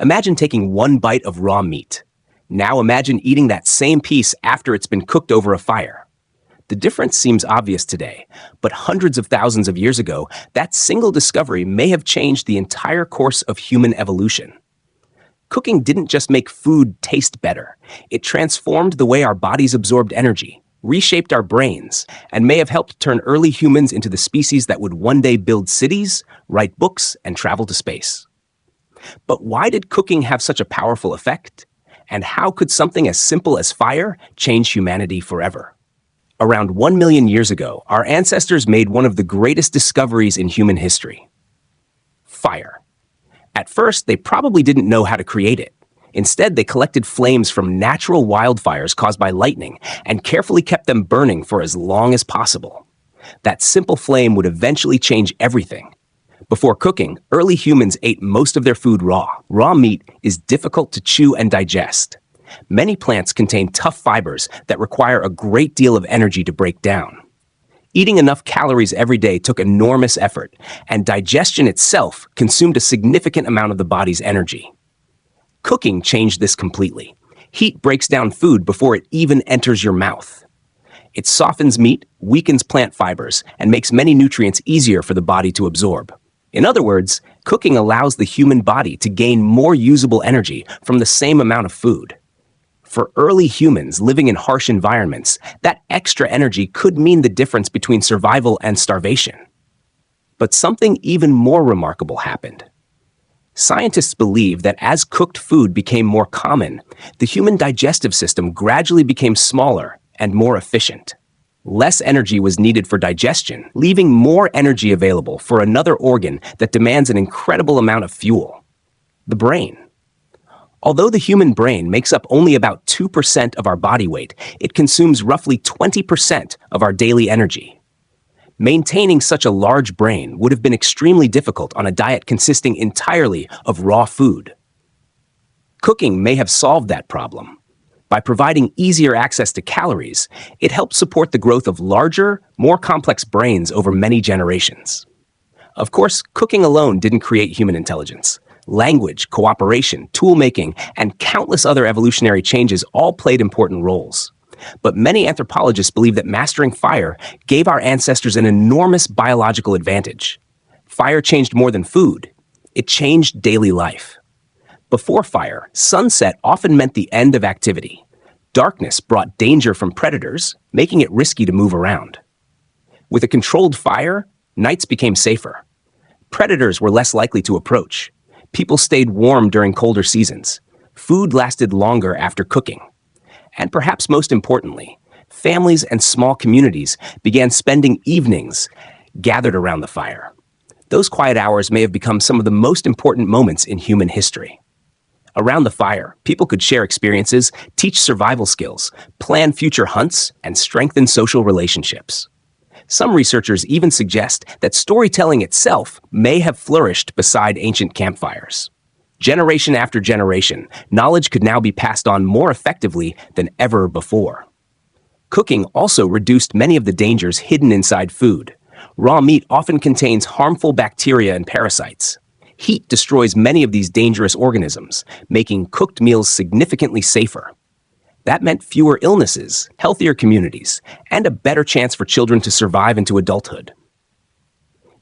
Imagine taking one bite of raw meat. Now imagine eating that same piece after it's been cooked over a fire. The difference seems obvious today, but hundreds of thousands of years ago, that single discovery may have changed the entire course of human evolution. Cooking didn't just make food taste better. It transformed the way our bodies absorbed energy, reshaped our brains, and may have helped turn early humans into the species that would one day build cities, write books, and travel to space. But why did cooking have such a powerful effect? And how could something as simple as fire change humanity forever? Around 1 million years ago, our ancestors made one of the greatest discoveries in human history: fire. At first, they probably didn't know how to create it. Instead, they collected flames from natural wildfires caused by lightning and carefully kept them burning for as long as possible. That simple flame would eventually change everything. Before cooking, early humans ate most of their food raw. Raw meat is difficult to chew and digest. Many plants contain tough fibers that require a great deal of energy to break down. Eating enough calories every day took enormous effort, and digestion itself consumed a significant amount of the body's energy. Cooking changed this completely. Heat breaks down food before it even enters your mouth. It softens meat, weakens plant fibers, and makes many nutrients easier for the body to absorb. In other words, cooking allows the human body to gain more usable energy from the same amount of food. For early humans living in harsh environments, that extra energy could mean the difference between survival and starvation. But something even more remarkable happened. Scientists believe that as cooked food became more common, the human digestive system gradually became smaller and more efficient. Less energy was needed for digestion, leaving more energy available for another organ that demands an incredible amount of fuel: the brain. Although the human brain makes up only about 2% of our body weight, it consumes roughly 20% of our daily energy. Maintaining such a large brain would have been extremely difficult on a diet consisting entirely of raw food. Cooking may have solved that problem. By providing easier access to calories, it helped support the growth of larger, more complex brains over many generations. Of course, cooking alone didn't create human intelligence. Language, cooperation, tool-making, and countless other evolutionary changes all played important roles. But many anthropologists believe that mastering fire gave our ancestors an enormous biological advantage. Fire changed more than food. It changed daily life. Before fire, sunset often meant the end of activity. Darkness brought danger from predators, making it risky to move around. With a controlled fire, nights became safer. Predators were less likely to approach. People stayed warm during colder seasons. Food lasted longer after cooking. And perhaps most importantly, families and small communities began spending evenings gathered around the fire. Those quiet hours may have become some of the most important moments in human history. Around the fire, people could share experiences, teach survival skills, plan future hunts, and strengthen social relationships. Some researchers even suggest that storytelling itself may have flourished beside ancient campfires. Generation after generation, knowledge could now be passed on more effectively than ever before. Cooking also reduced many of the dangers hidden inside food. Raw meat often contains harmful bacteria and parasites. Heat destroys many of these dangerous organisms, making cooked meals significantly safer. That meant fewer illnesses, healthier communities, and a better chance for children to survive into adulthood.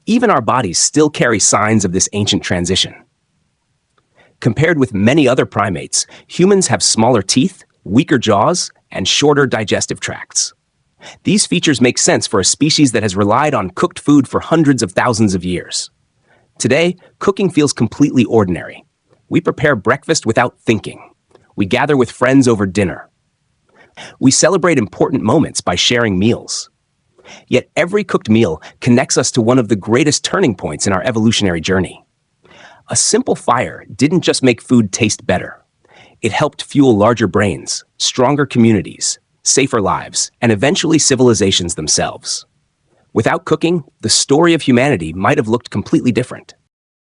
Even our bodies still carry signs of this ancient transition. Compared with many other primates, humans have smaller teeth, weaker jaws, and shorter digestive tracts. These features make sense for a species that has relied on cooked food for hundreds of thousands of years. Today, cooking feels completely ordinary. We prepare breakfast without thinking. We gather with friends over dinner. We celebrate important moments by sharing meals. Yet every cooked meal connects us to one of the greatest turning points in our evolutionary journey. A simple fire didn't just make food taste better. It helped fuel larger brains, stronger communities, safer lives, and eventually civilizations themselves. Without cooking, the story of humanity might have looked completely different.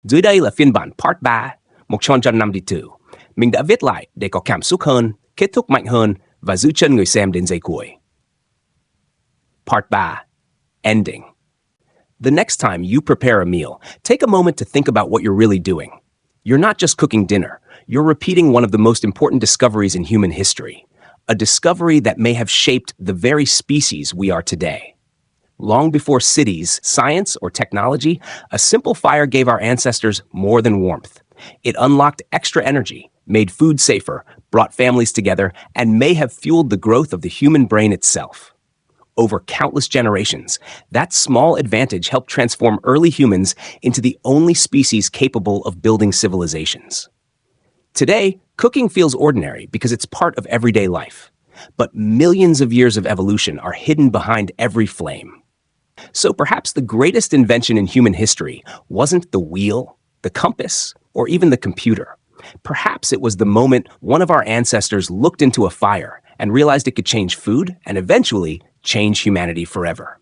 Dưới đây là phiên bản Part 3, 152. Mình đã viết lại để có cảm xúc hơn, kết thúc mạnh hơn và giữ chân người xem đến giây cuối. Part 3. Ending. The next time you prepare a meal, take a moment to think about what you're really doing. You're not just cooking dinner, you're repeating one of the most important discoveries in human history, a discovery that may have shaped the very species we are today. Long before cities, science, or technology, a simple fire gave our ancestors more than warmth. It unlocked extra energy, made food safer, brought families together, and may have fueled the growth of the human brain itself. Over countless generations, that small advantage helped transform early humans into the only species capable of building civilizations. Today, cooking feels ordinary because it's part of everyday life. But millions of years of evolution are hidden behind every flame. So perhaps the greatest invention in human history wasn't the wheel, the compass, or even the computer. Perhaps it was the moment one of our ancestors looked into a fire and realized it could change food and eventually change humanity forever.